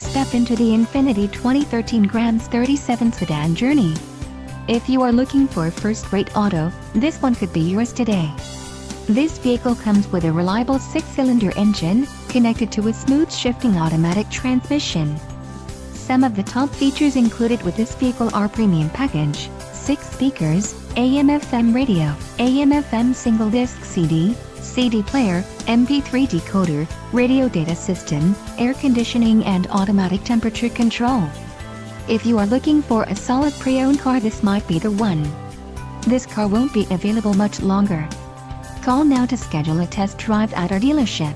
step into the INFINITI 2013 G37 Sedan journey. If you are looking for a first-rate auto, this one could be yours today. This vehicle comes with a reliable 6-cylinder engine, connected to a smooth shifting automatic transmission. Some of the top features included with this vehicle are premium package, 6 speakers, AM/FM radio, AM/FM single disc CD player, MP3 decoder, radio data system, air conditioning and automatic temperature control. If you are looking for a solid pre-owned car, this might be the one. This car won't be available much longer. Call now to schedule a test drive at our dealership.